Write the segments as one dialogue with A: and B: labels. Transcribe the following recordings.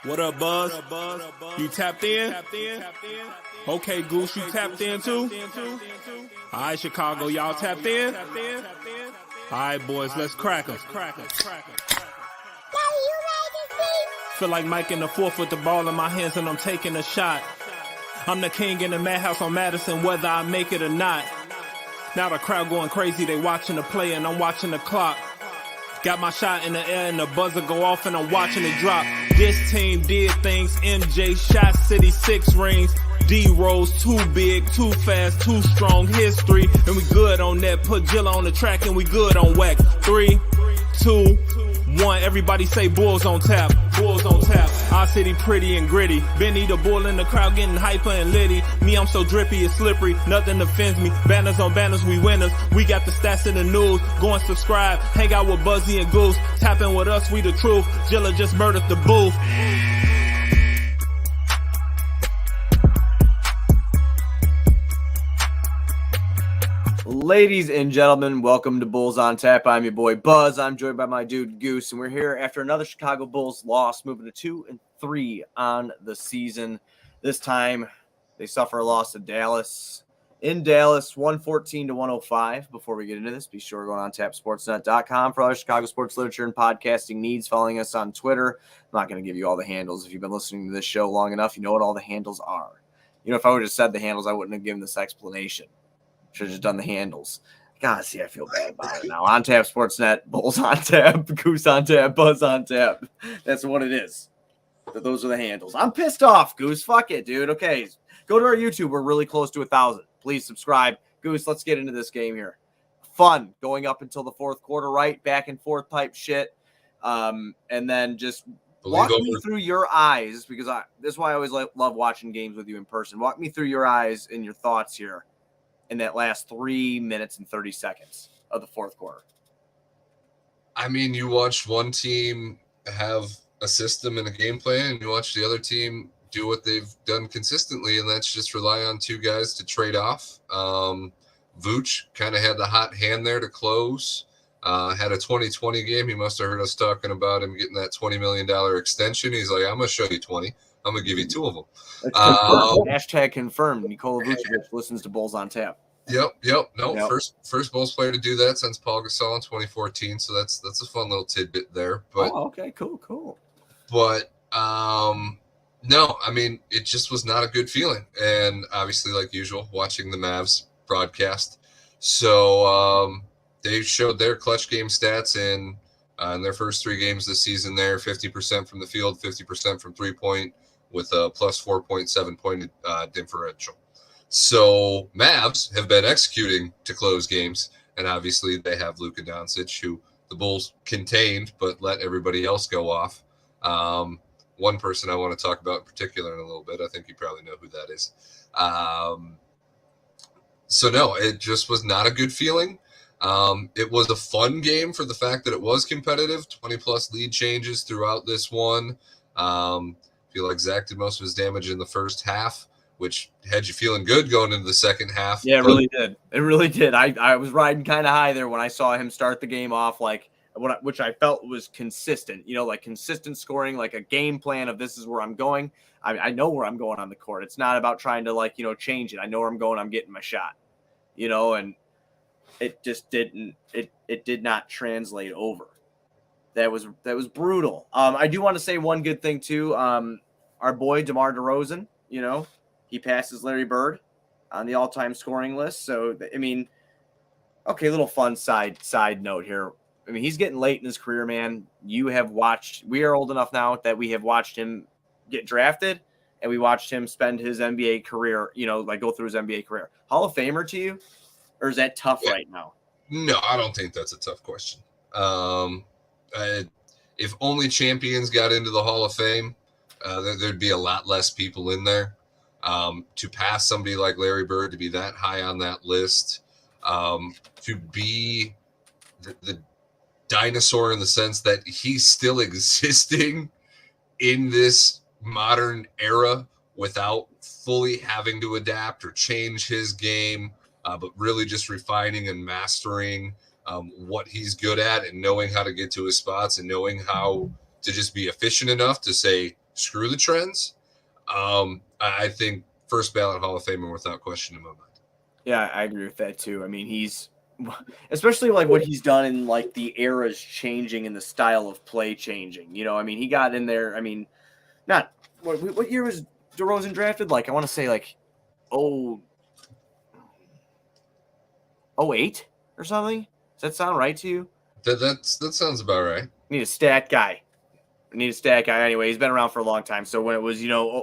A: What up, Buzz? You tapped in? Okay, Goose, you tapped in too? All right, Chicago, y'all tapped in? All right, boys, let's crack 'em. Feel like Mike in the fourth with the ball in my hands and I'm taking a shot. I'm the king in the madhouse on Madison, whether I make it or not. Now the crowd going crazy, they watching the play and I'm watching the clock. Got my shot in the air and the buzzer go off and I'm watching it drop. This team did things, MJ shot City 6 rings. D-Rose too big, too fast, too strong history. And we good on that, put Jilla on the track and we good on whack. 3, 2, 1, everybody say Bulls on tap. Bulls on tap. Our city pretty and gritty. Benny the bull in the crowd getting hyper and litty. Me, I'm so drippy, it's slippery, nothing offends me. Banners on banners, we winners. We got the stats in the news. Go and subscribe, hang out with Buzzy and Goose. Tapping with us, we the truth. Jilla just murdered the booth.
B: Ladies and gentlemen, welcome to Bulls on Tap. I'm your boy Buzz. I'm joined by my dude Goose, and we're here after another Chicago Bulls loss, moving to 2-3 on the season. This time, they suffer a loss to Dallas. In Dallas, 114-105. Before we get into this, be sure to go on tapsportsnet.com for other Chicago sports literature and podcasting needs. Following us on Twitter. I'm not going to give you all the handles. If you've been listening to this show long enough, you know what all the handles are. You know, if I would have said the handles, I wouldn't have given this explanation. Should have just done the handles. God, see, I feel bad about it now. On Tap Sportsnet, Bulls on Tap, Goose on Tap, Buzz on Tap. That's what it is. Those are the handles. I'm pissed off, Goose. Fuck it, dude. Okay, go to our YouTube. We're really close to 1,000. Please subscribe. Goose, let's get into this game here. Fun going up until the fourth quarter, right? Back and forth type shit. And then just walk me through your eyes, because this is why I always love watching games with you in person. Walk me through your eyes and your thoughts here in that last 3 minutes and 30 seconds of the fourth quarter.
C: I mean, you watch one team have a system and a game plan, and you watch the other team do what they've done consistently, and that's just rely on two guys to trade off. Vooch kind of had the hot hand there to close. Had a 2020 game. He must have heard us talking about him getting that $20 million extension. He's like, I'm going to show you 20. I'm going to give you 2 of them.
B: Hashtag confirmed. Nikola Vucevic listens to Bulls on Tap.
C: Yep. First Bulls player to do that since Paul Gasol in 2014. So that's a fun little tidbit there. But
B: okay, cool.
C: But no, I mean, it just was not a good feeling. And obviously, like usual, watching the Mavs broadcast. So they showed their clutch game stats in their first 3 games this season. There, 50% from the field, 50% from 3-point, with a plus 4.7 point differential. So Mavs have been executing to close games, and obviously they have Luka Doncic, who the Bulls contained but let everybody else go off. One person I want to talk about in particular in a little bit. I think you probably know who that is. So no, it just was not a good feeling. It was a fun game for the fact that it was competitive, 20-plus lead changes throughout this one. Feel like Zach did most of his damage in the first half, which had you feeling good going into the second half.
B: Yeah, it really did. It really did. I was riding kind of high there when I saw him start the game off, which I felt was consistent, like consistent scoring, like a game plan of this is where I'm going. I know where I'm going on the court. It's not about trying to change it. I know where I'm going. I'm getting my shot, and it just didn't, it did not translate over. That was brutal. I do want to say one good thing too. Our boy DeMar DeRozan, he passes Larry Bird on the all-time scoring list. So, I mean, okay, little fun side note here. I mean, he's getting late in his career, man. We are old enough now that we have watched him get drafted, and we watched him spend his NBA career, go through his NBA career. Hall of Famer to you? Or is that tough right now?
C: No, I don't think that's a tough question. If only champions got into the Hall of Fame, there'd be a lot less people in there. To pass somebody like Larry Bird, to be that high on that list, to be the dinosaur in the sense that he's still existing in this modern era without fully having to adapt or change his game, but really just refining and mastering what he's good at and knowing how to get to his spots and knowing how to just be efficient enough to say screw the trends. I think first ballot Hall of Famer without question in my mind.
B: Yeah, I agree with that too. I mean, he's especially like what he's done in like the eras changing and the style of play changing. You know, I mean, he got in there. I mean, not what year was DeRozan drafted? Like, I want to say like oh 08 or something. Does that sound right to you?
C: That sounds about right.
B: Need a stat guy. Anyway, he's been around for a long time. So when it was,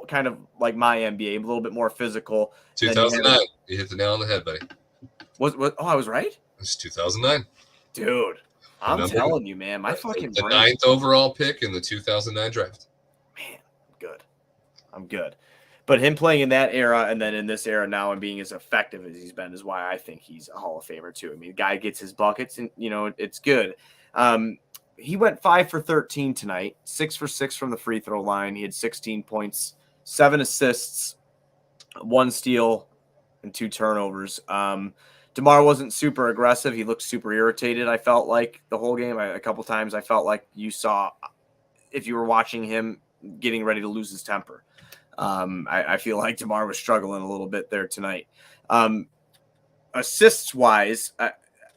B: kind of like my NBA, a little bit more physical.
C: 2009. You hit the nail on the head, buddy.
B: Oh, I was right?
C: It's 2009.
B: Dude, I'm telling you, man, my fucking
C: the
B: brain.
C: 9th overall pick in the 2009 draft.
B: Man, I'm good. But him playing in that era and then in this era now and being as effective as he's been is why I think he's a Hall of Famer too. I mean, the guy gets his buckets and, it's good. He went 5 for 13 tonight, 6 for 6 from the free throw line. He had 16 points, 7 assists, 1 steal, and 2 turnovers. DeMar wasn't super aggressive. He looked super irritated, I felt like, the whole game. A couple times I felt like you saw, if you were watching him, getting ready to lose his temper. I feel like DeMar was struggling a little bit there tonight. Assists-wise,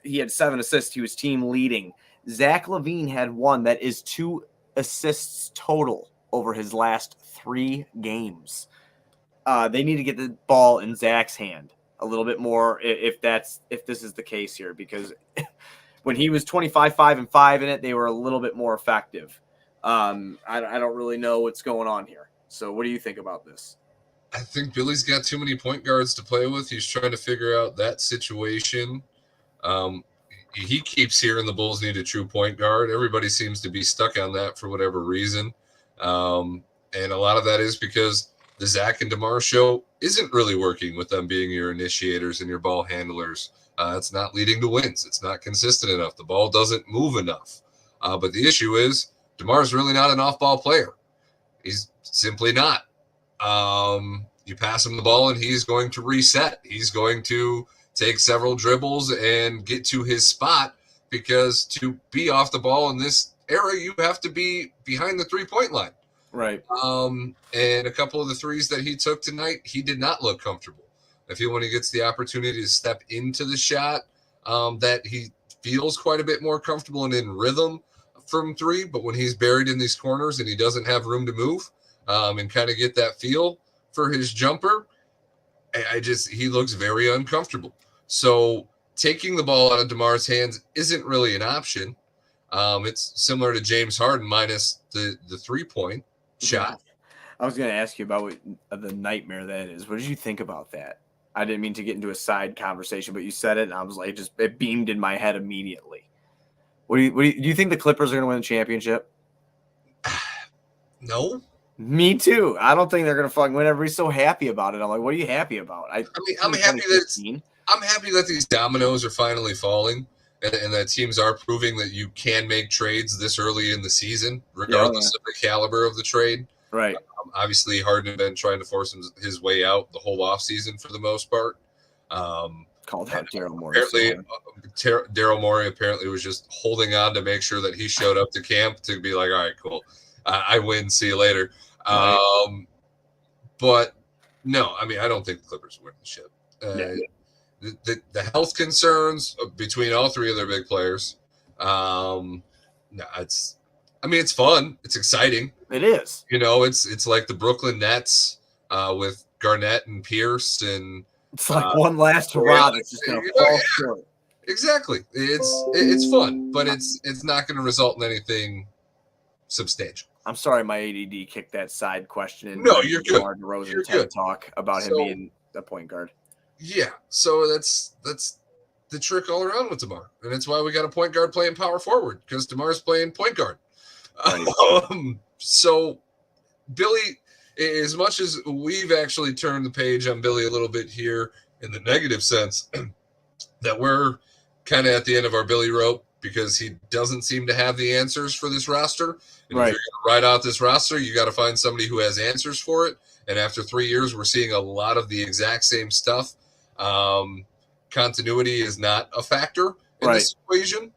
B: he had 7 assists. He was team leading. Zach LaVine had 1. That is 2 assists total over his last 3 games. They need to get the ball in Zach's hand a little bit more if this is the case here, because when he was 25-5-5 in it, they were a little bit more effective. I don't really know what's going on here. So what do you think about this?
C: I think Billy's got too many point guards to play with. He's trying to figure out that situation. He keeps hearing the Bulls need a true point guard. Everybody seems to be stuck on that for whatever reason. And a lot of that is because the Zach and DeMar show isn't really working with them being your initiators and your ball handlers. It's not leading to wins. It's not consistent enough. The ball doesn't move enough. But the issue is DeMar's really not an off-ball player. He's simply not. You pass him the ball and he's going to reset. He's going to take several dribbles and get to his spot, because to be off the ball in this era, you have to be behind the 3-point line.
B: Right.
C: And a couple of the threes that he took tonight, he did not look comfortable. I feel when he gets the opportunity to step into the shot, that he feels quite a bit more comfortable and in rhythm from 3. But when he's buried in these corners and he doesn't have room to move and kind of get that feel for his jumper, he looks very uncomfortable. So taking the ball out of DeMar's hands isn't really an option. It's similar to James Harden minus the 3-point shot.
B: I was going to ask you about the nightmare that is. What did you think about that? I didn't mean to get into a side conversation, but you said it, and I was like, it beamed in my head immediately. Do you think the Clippers are going to win the championship?
C: No.
B: Me too. I don't think they're going to fucking win. Everybody's so happy about it. I'm like, what are you happy about?
C: I'm happy that these dominoes are finally falling, and that teams are proving that you can make trades this early in the season, regardless of the caliber of the trade.
B: Right.
C: Obviously, Harden had been trying to force his way out the whole offseason for the most part.
B: Called out Daryl Morey.
C: Apparently, Daryl Morey apparently was just holding on to make sure that he showed up to camp to be like, all right, cool. I win. See you later. Right. But no, I mean, I don't think the Clippers win the ship. The health concerns between all 3 of their big players. It's fun. It's exciting.
B: It is.
C: It's like the Brooklyn Nets with Garnett and Pierce, and
B: it's like one last hurrah that's just going to fall short.
C: Exactly. It's fun, but it's not going to result in anything substantial.
B: I'm sorry, my ADD kicked that side question in.
C: No, you're good.
B: You're good. Talk about him being a point guard.
C: Yeah, so that's the trick all around with DeMar, and it's why we got a point guard playing power forward, because DeMar's playing point guard. Right. So Billy, as much as we've actually turned the page on Billy a little bit here in the negative sense, that we're kind of at the end of our Billy rope, because he doesn't seem to have the answers for this roster. And
B: right.
C: If you're going to ride out this roster, you got to find somebody who has answers for it. And after 3 years, we're seeing a lot of the exact same stuff. Continuity is not a factor in this equation.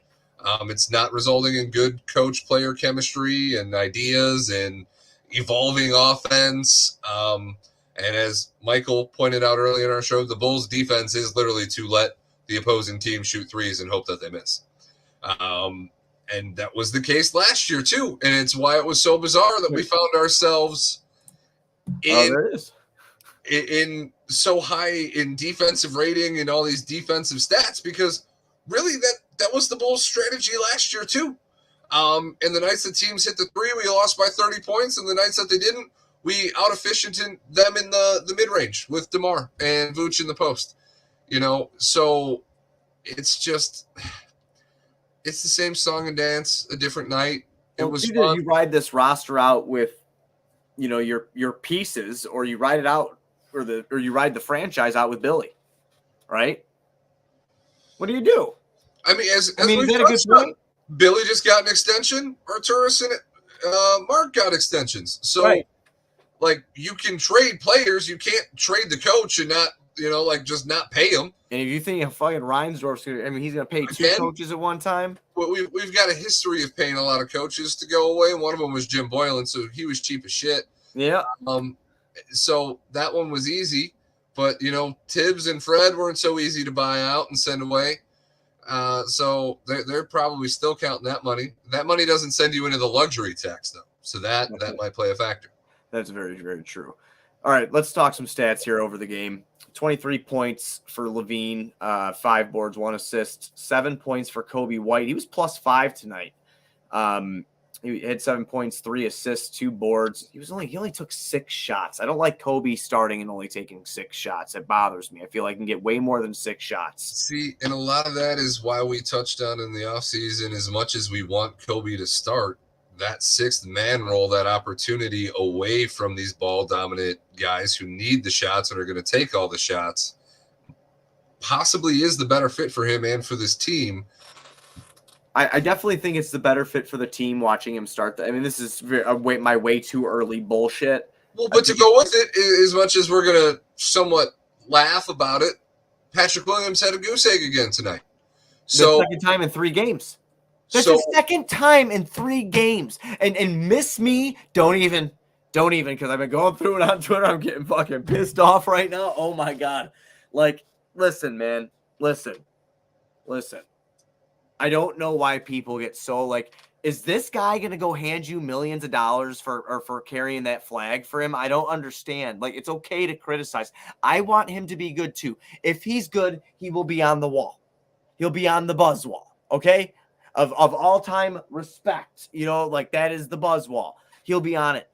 C: It's not resulting in good coach-player chemistry and ideas. And, evolving offense. And as Michael pointed out earlier in our show, the Bulls' defense is literally to let the opposing team shoot threes and hope that they miss. And that was the case last year too. And it's why it was so bizarre that we found ourselves in so high in defensive rating and all these defensive stats, because really that was the Bulls' strategy last year too. And the nights that teams hit the three, we lost by 30 points. And the nights that they didn't, we out-efficiented them in the mid-range with DeMar and Vooch in the post. So it's just – it's the same song and dance, a different night. It was fun.
B: You ride this roster out with, your pieces, or you ride it out or you ride the franchise out with Billy, right? What do you do?
C: I mean, as
B: is that a good point?
C: Billy just got an extension, Arturas and Mark got extensions. So,
B: right.
C: Like, you can trade players. You can't trade the coach and not, just not pay him.
B: And if you think fucking Reinsdorf's he's going to pay two coaches at one time.
C: Well, we've got a history of paying a lot of coaches to go away. One of them was Jim Boylan, so he was cheap as shit.
B: Yeah.
C: So that one was easy. But, Tibbs and Fred weren't so easy to buy out and send away. So they're probably still counting that money. That money doesn't send you into the luxury tax, though. So that might play a factor.
B: That's very, very true. All right, let's talk some stats here over the game. 23 points for Levine, 5 boards, 1 assist, 7 points for Kobe White. He was +5 tonight. He had 7 points, 3 assists, 2 boards. He only took 6 shots. I don't like Kobe starting and only taking 6 shots. It bothers me. I feel like I can get way more than 6 shots.
C: See, and a lot of that is why we touched on in the offseason, as much as we want Kobe to start, that 6th man role, that opportunity away from these ball-dominant guys who need the shots and are going to take all the shots, possibly is the better fit for him and for this team.
B: I definitely think it's the better fit for the team watching him start. This is my way too early bullshit.
C: Well, but to go with it, as much as we're going to somewhat laugh about it, Patrick Williams had a goose egg again tonight. So
B: the second time in 3 games. That's the second time in 3 games. And miss me, don't even, because I've been going through it on Twitter. I'm getting fucking pissed off right now. Oh, my God. Like, listen, man. Listen. I don't know why people get so like, is this guy going to go hand you millions of dollars for carrying that flag for him? I don't understand. Like, it's okay to criticize. I want him to be good, too. If he's good, he will be on the wall. He'll be on the buzz wall, okay? Of all-time respect, that is the buzz wall. He'll be on it.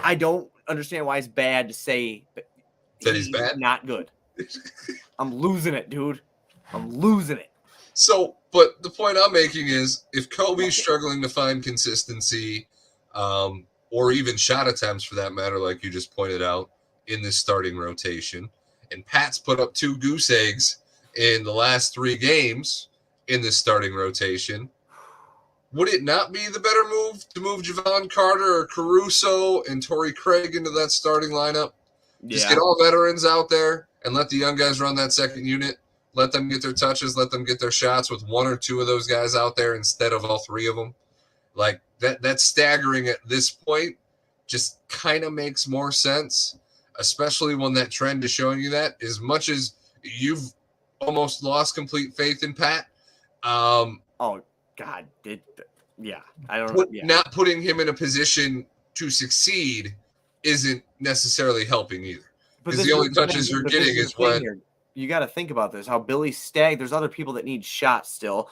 B: I don't understand why it's bad to say
C: that he's bad.
B: Not good. I'm losing it, dude. I'm losing it.
C: So, but the point I'm making is, if Kobe's struggling to find consistency, or even shot attempts for that matter, like you just pointed out, in this starting rotation, and Pat's put up 2 goose eggs in the last 3 games in this starting rotation, would it not be the better move to move Javon Carter or Caruso and Torrey Craig into that starting lineup? Yeah. Just get all veterans out there and let the young guys run that second unit. Let them get their touches. Let them get their shots with 1 or 2 of those guys out there instead of all 3 of them. Like, that's staggering at this point. Just kind of makes more sense, especially when that trend is showing you that. As much as you've almost lost complete faith in Pat.
B: Oh, God. Yeah. I don't know. Yeah.
C: Not putting him in a position to succeed isn't necessarily helping either. Because the only touches you're getting is when –
B: you got to think about this, how Billy Stagg, there's other people that need shots still.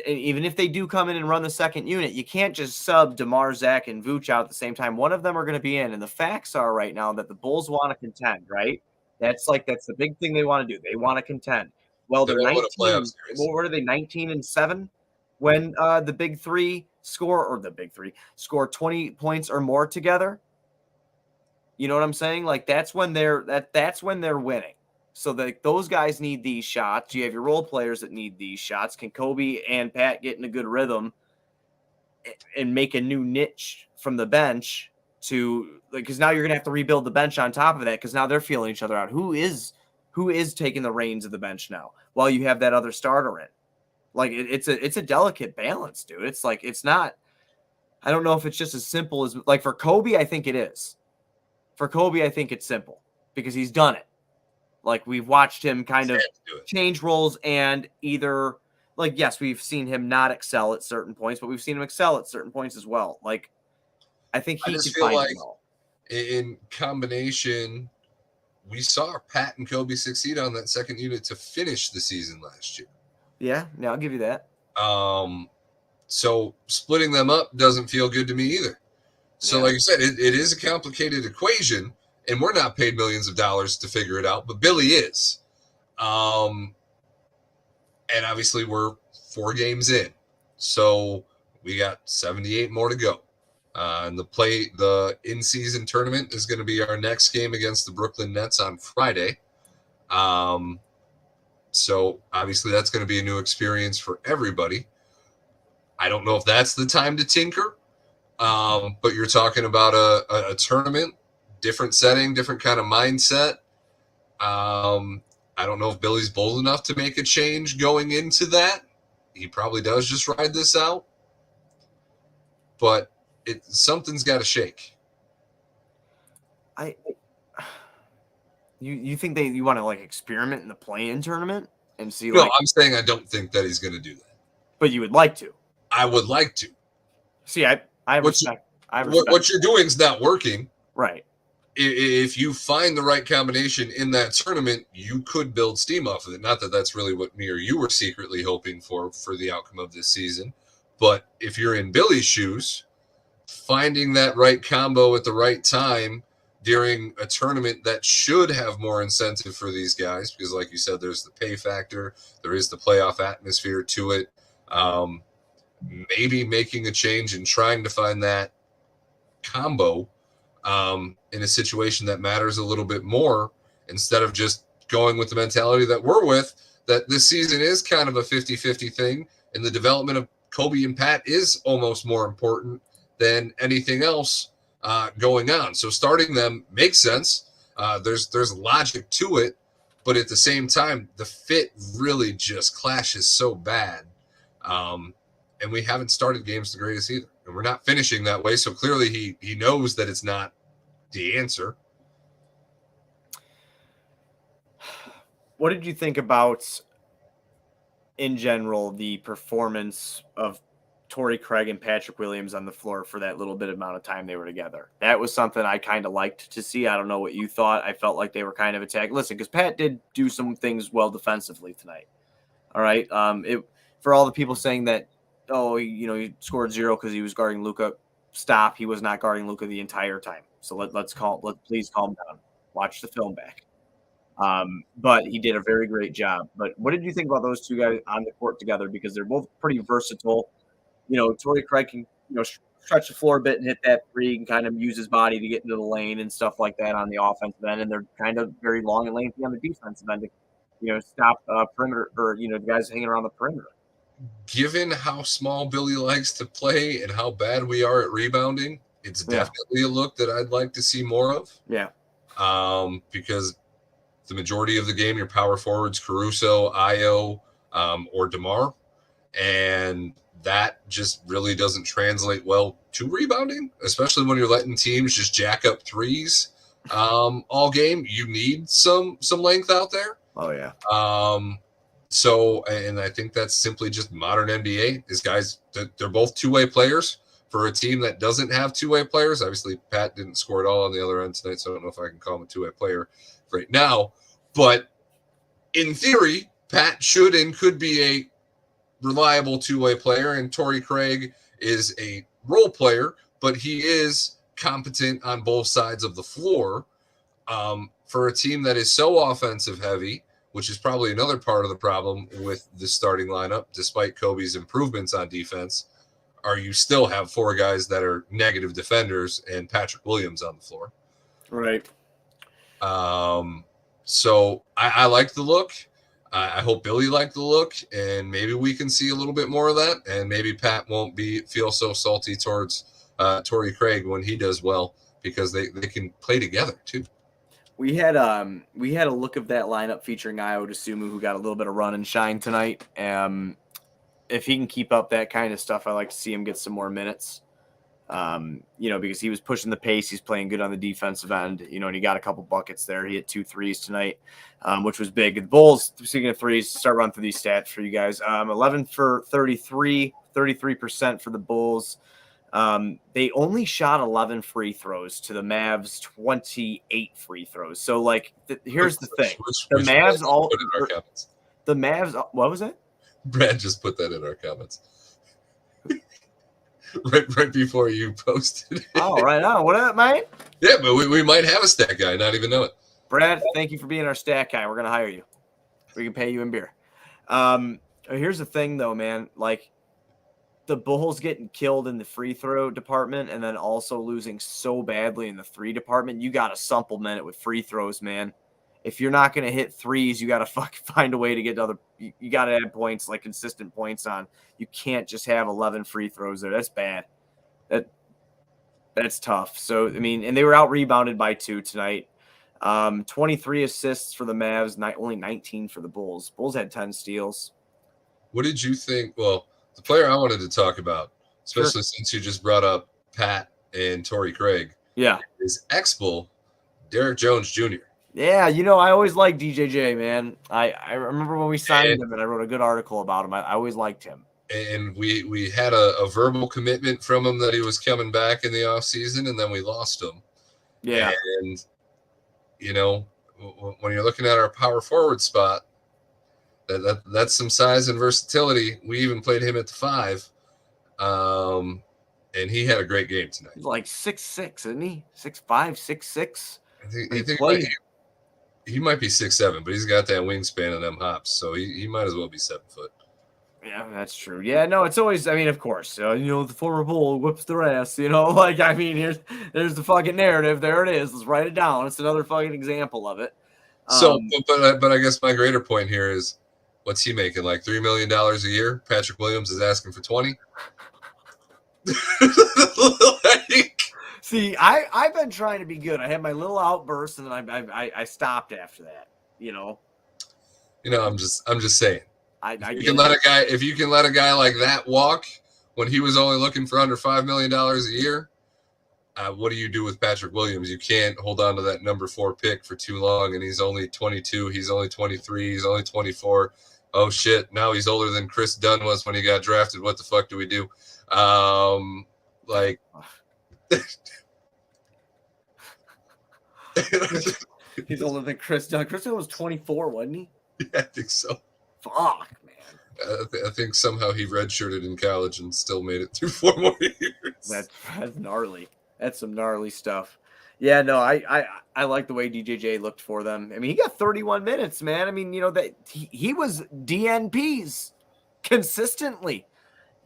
B: Even if they do come in and run the second unit, you can't just sub DeMar, Zach, and Vooch out at the same time. One of them are going to be in. And the facts are right now that the Bulls want to contend, right? That's the big thing they want to do. They want to contend. Well, they're 19. What are they, 19-7? When the big three score 20 points or more together. You know what I'm saying? Like, that's when they're winning. So those guys need these shots. You have your role players that need these shots. Can Kobe and Pat get in a good rhythm and make a new niche from the bench because now you're going to have to rebuild the bench on top of that because now they're feeling each other out. Who is taking the reins of the bench now while you have that other starter in? Like, it's a delicate balance, dude. It's like, it's not I don't know if it's just as simple as like for Kobe, I think it is. For Kobe, I think it's simple because he's done it. Like we've watched him kind of change roles and either like, yes, we've seen him not excel at certain points, but we've seen him excel at certain points as well. Like I think he can find it all.
C: In combination, we saw Pat and Kobe succeed on that second unit to finish the season last year.
B: Yeah, I'll give you that.
C: So splitting them up doesn't feel good to me either. So like you said, it is a complicated equation, and we're not paid millions of dollars to figure it out, but Billy is. And obviously we're 4 games in. So we got 78 more to go. And the in-season tournament is going to be our next game against the Brooklyn Nets on Friday. So obviously that's going to be a new experience for everybody. I don't know if that's the time to tinker, but you're talking about a tournament, different setting, different kind of mindset. I don't know if Billy's bold enough to make a change going into that. He probably does just ride this out. But something's got to shake.
B: You think you want to like experiment in the play-in tournament and see?
C: No, I'm saying I don't think that he's going to do that.
B: But you would like to.
C: I would like to.
B: See, I respect.
C: What you're doing is not working.
B: Right.
C: If you find the right combination in that tournament, you could build steam off of it. Not that that's really what me or you were secretly hoping for the outcome of this season. But if you're in Billy's shoes, finding that right combo at the right time during a tournament that should have more incentive for these guys, because like you said, there's the pay factor, there is the playoff atmosphere to it. Maybe making a change and trying to find that combo in a situation that matters a little bit more, instead of just going with the mentality that we're with, that this season is kind of a 50-50 thing, and the development of Kobe and Pat is almost more important than anything else going on. So starting them makes sense. There's logic to it, but at the same time, the fit really just clashes so bad. And we haven't started games the greatest either. And we're not finishing that way. So clearly he knows that it's not the answer.
B: What did you think about, in general, the performance of Torrey Craig and Patrick Williams on the floor for that little bit amount of time they were together? That was something I kind of liked to see. I don't know what you thought. I felt like they were kind of attacking. Listen, because Pat did do some things well defensively tonight. All right. For all the people saying that, he scored 0 because he was guarding Luka. Stop. He was not guarding Luka the entire time. So let's please calm down. Watch the film back. But he did a very great job. But what did you think about those two guys on the court together? Because they're both pretty versatile. Torrey Craig can, stretch the floor a bit and hit that three and kind of use his body to get into the lane and stuff like that on the offensive end. And they're kind of very long and lengthy on the defensive end to, stop perimeter or, the guys hanging around the perimeter.
C: Given how small Billy likes to play and how bad we are at rebounding, it's definitely a look that I'd like to see more of.
B: Yeah.
C: Because the majority of the game, your power forwards, Caruso, Io, or DeMar, and that just really doesn't translate well to rebounding, especially when you're letting teams just jack up threes all game. You need some length out there.
B: Oh, yeah.
C: So, and I think that's simply just modern NBA. These guys, they're both two-way players for a team that doesn't have two-way players. Obviously, Pat didn't score at all on the other end tonight, so I don't know if I can call him a two-way player right now. But in theory, Pat should and could be a reliable two-way player, and Torrey Craig is a role player, but he is competent on both sides of the floor. For a team that is so offensive-heavy, which is probably another part of the problem with the starting lineup, despite Kobe's improvements on defense, you still have 4 guys that are negative defenders and Patrick Williams on the floor.
B: Right.
C: So I like the look. I hope Billy liked the look, and maybe we can see a little bit more of that, and maybe Pat won't feel so salty towards Torrey Craig when he does well, because they can play together too.
B: We had a look of that lineup featuring Io DeSumo, who got a little bit of run and shine tonight. If he can keep up that kind of stuff, I like to see him get some more minutes. Because he was pushing the pace. He's playing good on the defensive end, and he got a couple buckets there. He hit 2 threes tonight, which was big. The Bulls, speaking of threes, start running through these stats for you guys. 11 for 33, 33% for the Bulls. They only shot 11 free throws to the Mavs 28 free throws. So, here's the thing: the Mavs. What was it?
C: Brad just put that in our comments. Right before you posted it.
B: Oh, right on. What up, man?
C: Yeah, but we might have a stat guy, not even know it.
B: Brad, thank you for being our stat guy. We're going to hire you. We can pay you in beer. Here's the thing, though, man. The Bulls getting killed in the free throw department and then also losing so badly in the 3 department, you got to supplement it with free throws, man. If you're not going to hit threes, you got to fucking find a way to get other. You got to add points, consistent points on. You can't just have 11 free throws there. That's bad. That's tough. So, and they were out rebounded by 2 tonight. 23 assists for the Mavs, only 19 for the Bulls. Bulls had 10 steals.
C: What did you think? Well, the player I wanted to talk about, especially since you just brought up Pat and Torrey Craig, is ex-Bull Derek Jones Jr.
B: Yeah, I always liked DJJ, man. I remember when we signed him, and I wrote a good article about him. I always liked him.
C: And we had a verbal commitment from him that he was coming back in the offseason, and then we lost him.
B: Yeah.
C: And, when you're looking at our power forward spot, that's some size and versatility. We even played him at the 5. And he had a great game tonight.
B: He's 6'6", isn't he? 6'5", 6'6".
C: He might be 6'7", but he's got that wingspan and them hops, so he might as well be 7 foot.
B: Yeah, that's true. Yeah, no, it's always. Of course, the former Bull whips their ass. Here's the fucking narrative. There it is. Let's write it down. It's another fucking example of it.
C: So, but I guess my greater point here is, what's he making? $3 million a year? Patrick Williams is asking for 20.
B: See, I've been trying to be good. I had my little outburst, and then I stopped after that.
C: I'm just saying. If you can let a guy like that walk when he was only looking for under $5 million a year, what do you do with Patrick Williams? You can't hold on to that number 4 pick for too long, and he's only 22. He's only 23. He's only 24. Oh shit! Now he's older than Chris Dunn was when he got drafted. What the fuck do we do?
B: He's older than Chris Dunn. Chris Dunn was 24, wasn't he?
C: Yeah, I think so.
B: Fuck, man.
C: I think somehow he redshirted in college and still made it through 4 more years.
B: That's gnarly. That's some gnarly stuff. Yeah, no, I like the way DJJ looked for them. He got 31 minutes, man. That he was DNPs consistently.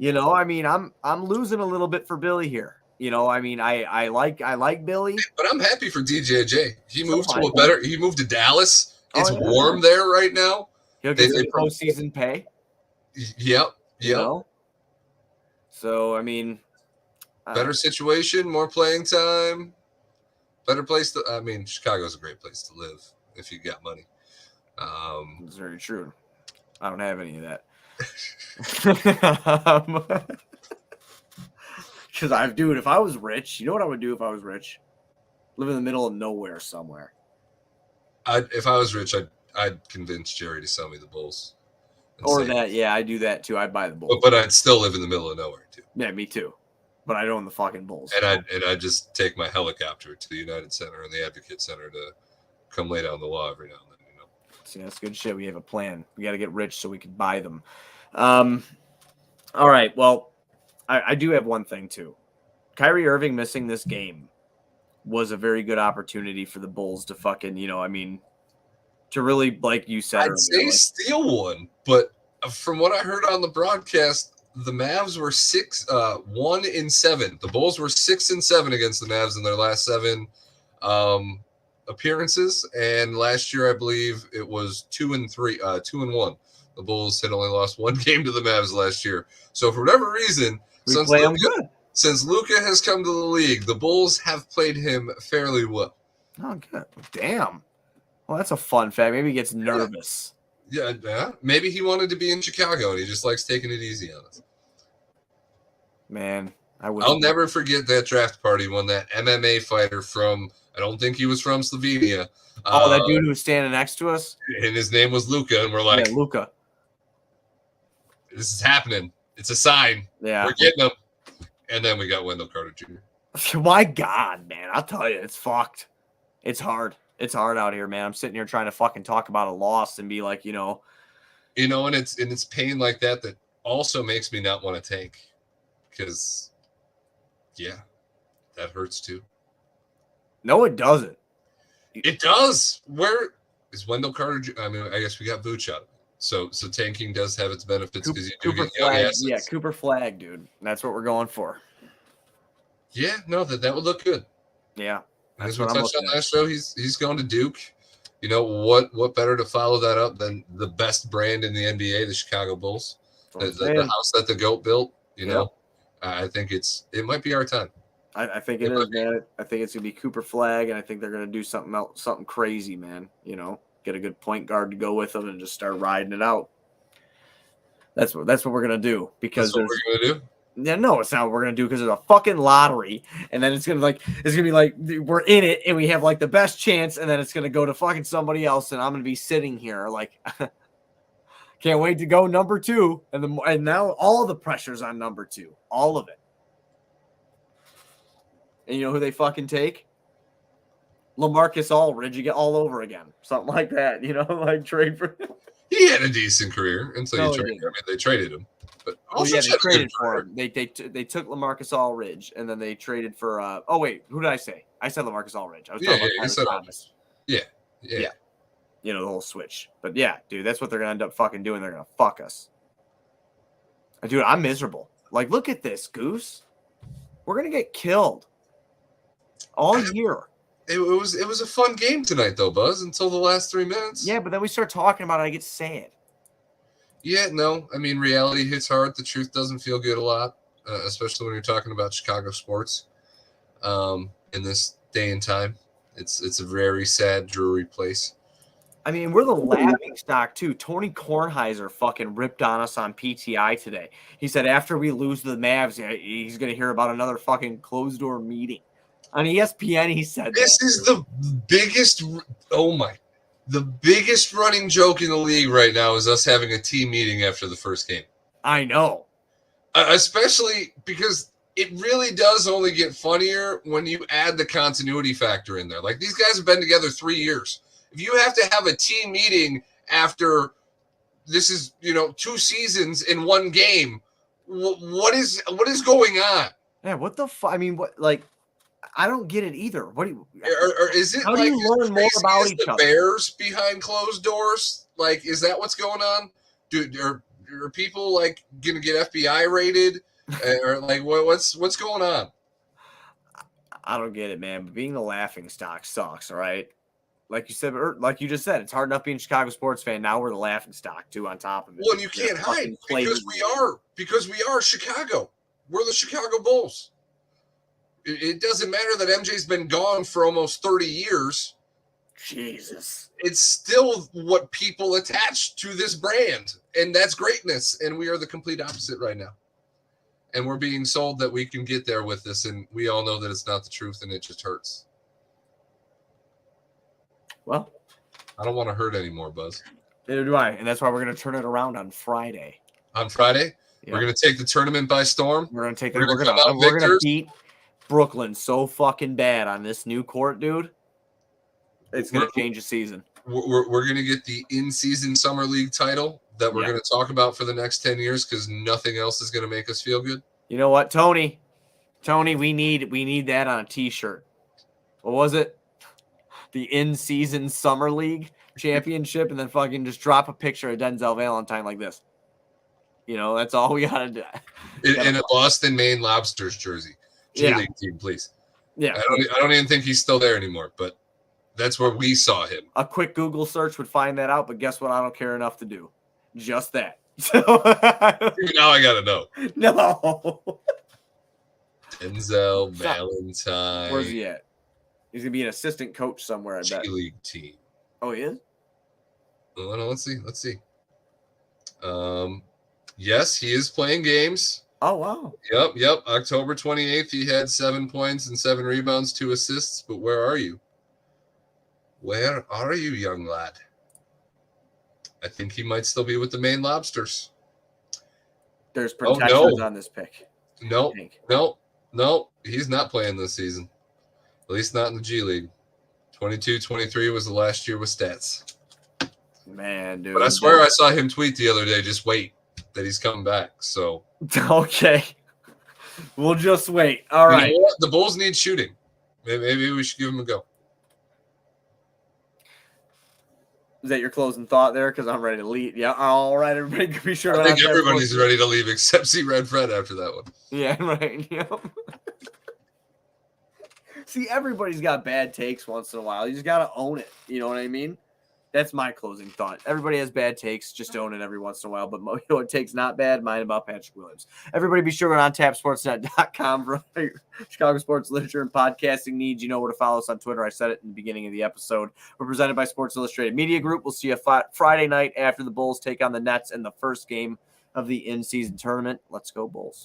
B: I'm losing a little bit for Billy here. I like Billy,
C: but I'm happy for DJJ. He moved He moved to Dallas. It's warm there right now.
B: He'll get some postseason pay.
C: Yep.
B: So
C: better situation, more playing time, better place to. Chicago's a great place to live if you got money.
B: That's very true. I don't have any of that. Because dude, if I was rich, you know what I would do if I was rich? Live in the middle of nowhere somewhere.
C: If I was rich, I'd convince Jerry to sell me the Bulls.
B: I do that too. I'd buy the Bulls.
C: But I'd still live in the middle of nowhere too.
B: Yeah, me too. But I'd own the fucking Bulls.
C: And I'd just take my helicopter to the United Center and the Advocate Center to come lay down the law every now and then.
B: See, that's good shit. We have a plan. We got to get rich so we can buy them. All right. Well, I do have one thing too. Kyrie Irving missing this game was a very good opportunity for the Bulls to fucking, to really, like you said,
C: I'd say steal one, but from what I heard on the broadcast, the Mavs were 1-7. The Bulls were 6-7 against the Mavs in their last 7 appearances, and last year I believe it was 2-3, 2-1. The Bulls had only lost 1 game to the Mavs last year. So for whatever reason, since Luka has come to the league, the Bulls have played him fairly well.
B: Oh, good. Damn. Well, that's a fun fact. Maybe he gets nervous.
C: Yeah. Maybe he wanted to be in Chicago and he just likes taking it easy on us.
B: Man,
C: I'll never forget that draft party when that MMA fighter from, I don't think he was from Slovenia.
B: That dude who was standing next to us?
C: And his name was Luca, and we're like,
B: yeah, Luca.
C: This is happening. It's a sign.
B: Yeah.
C: We're getting him. And then we got Wendell Carter Jr.
B: My God, man. I'll tell you, it's fucked. It's hard. It's hard out here, man. I'm sitting here trying to fucking talk about a loss and be like, and
C: it's pain like that also makes me not want to tank. Because, yeah, that hurts too.
B: No, it doesn't.
C: It does. Where is Wendell Carter? I mean, I guess we got Vooch out of it. So tanking does have its benefits because you do get young assets.
B: Yeah, Cooper Flag, dude. That's what we're going for.
C: Yeah, no, that would look good.
B: Yeah.
C: As we touched on last show, he's going to Duke. You know what better to follow that up than the best brand in the NBA, the Chicago Bulls, the house that the GOAT built. You know, I think it might be our time.
B: I think it is, man. I think it's gonna be Cooper Flag, and I think they're gonna do something else, something crazy, man. Get a good point guard to go with them and just start riding it out. That's what we're gonna do because
C: that's what we're gonna do.
B: Yeah, no, it's not what we're gonna do because there's a fucking lottery, and then it's gonna be like we're in it and we have like the best chance, and then it's gonna go to fucking somebody else, and I'm gonna be sitting here like can't wait to go number 2, and now all of the pressure's on number 2, all of it. And you know who they fucking take? LaMarcus Aldridge, you get all over again, something like that. Like trade for.
C: He had a decent career until they traded him. But
B: they traded for him. They took LaMarcus Aldridge, and then they traded for. Oh wait, who did I say? I said LaMarcus Aldridge. I was talking about Thomas.
C: Yeah.
B: The whole switch. But yeah, dude, that's what they're gonna end up fucking doing. They're gonna fuck us. Dude, I'm miserable. Like, look at this, Goose. We're gonna get killed all year.
C: It was a fun game tonight, though, Buzz, until the last 3 minutes.
B: Yeah, but then we start talking about it, I get sad.
C: Yeah, no. I mean, reality hits hard. The truth doesn't feel good a lot, especially when you're talking about Chicago sports in this day and time. It's a very sad, dreary place.
B: I mean, we're the laughing stock, too. Tony Kornheiser fucking ripped on us on PTI today. He said after we lose to the Mavs, he's going to hear about another fucking closed-door meeting. On ESPN, he said
C: this is the biggest the biggest running joke in the league right now is us having a team meeting after the first game.
B: I know.
C: Especially because it really does only get funnier when you add the continuity factor in there. Like, these guys have been together 3 years. If you have to have a team meeting after this is, 2 seasons in one game, what is going on?
B: Yeah, what the fuck? I mean, what, like, I don't get it either. What do you?
C: Or is it?
B: How do you learn more about each other?
C: Bears behind closed doors? Like, is that what's going on? Are people like gonna get FBI raided? Or like, what's going on?
B: I don't get it, man. But being the laughing stock sucks. All right, like you said, or like you just said, it's hard enough being a Chicago sports fan. Now we're the laughing stock too. On top of it,
C: well, and you can't hide because we are Chicago. We're the Chicago Bulls. It doesn't matter that MJ's been gone for almost 30 years.
B: Jesus.
C: It's still what people attach to this brand, and that's greatness. And we are the complete opposite right now. And we're being sold that we can get there with this, and we all know that it's not the truth, and it just hurts.
B: Well,
C: I don't want to hurt anymore, Buzz.
B: Neither do I, and that's why we're going to turn it around on Friday.
C: On Friday? Yeah. We're going to take the tournament by storm?
B: We're going to beat Brooklyn so fucking bad on this new court, dude. It's going to change the season.
C: We're going to get the in-season summer league title that we're going to talk about for the next 10 years because nothing else is going to make us feel good.
B: You know what, Tony, we need that on a t-shirt. What was it? The in-season summer league championship, and then fucking just drop a picture of Denzel Valentine like this. That's all we got to do.
C: In a Boston, Maine Lobsters jersey. G-League team, please.
B: Yeah.
C: I don't even think he's still there anymore, but that's where we saw him.
B: A quick Google search would find that out, but guess what? I don't care enough to do. Just that.
C: Now I got to know.
B: No.
C: Denzel Valentine.
B: Where's he at? He's going to be an assistant coach somewhere, I bet.
C: G-League team.
B: Oh, he is?
C: Well, let's see. Yes, he is playing games.
B: Oh, wow.
C: Yep. October 28th, he had 7 points and 7 rebounds, 2 assists. But where are you? Where are you, young lad? I think he might still be with the Maine Lobsters.
B: There's protections on this pick.
C: No. He's not playing this season. At least not in the G League. 22-23 was the last year with stats.
B: Man, dude.
C: But I swear I saw him tweet the other day, just wait, that he's coming back. So
B: okay. We'll just wait. All right.
C: You know what? The Bulls need shooting. Maybe we should give him a go.
B: Is that your closing thought there? Because I'm ready to leave. Yeah. All right, everybody. Be sure.
C: I think everybody's ready to leave except C Red Fred after that one.
B: Yeah, right. Yep. See, everybody's got bad takes once in a while. You just got to own it. You know what I mean? That's my closing thought. Everybody has bad takes. Just own it every once in a while. But it takes not bad. Mine about Patrick Williams. Everybody be sure to go on tapsportsnet.com for Chicago sports literature and podcasting needs. You know where to follow us on Twitter. I said it in the beginning of the episode. We're presented by Sports Illustrated Media Group. We'll see you Friday night after the Bulls take on the Nets in the first game of the in-season tournament. Let's go, Bulls.